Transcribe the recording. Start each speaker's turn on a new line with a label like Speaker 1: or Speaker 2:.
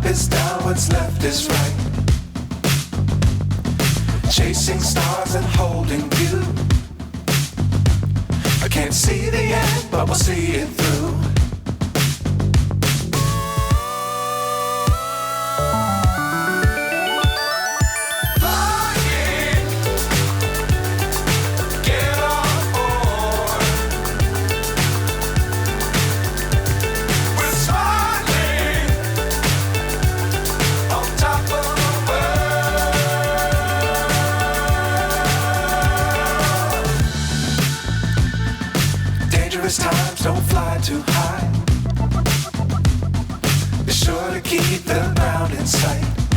Speaker 1: is down, what's left is right. Chasing stars and holding you. I can't see the end, but we'll see it through. Times don't fly too high. Be sure to keep the ground in sight.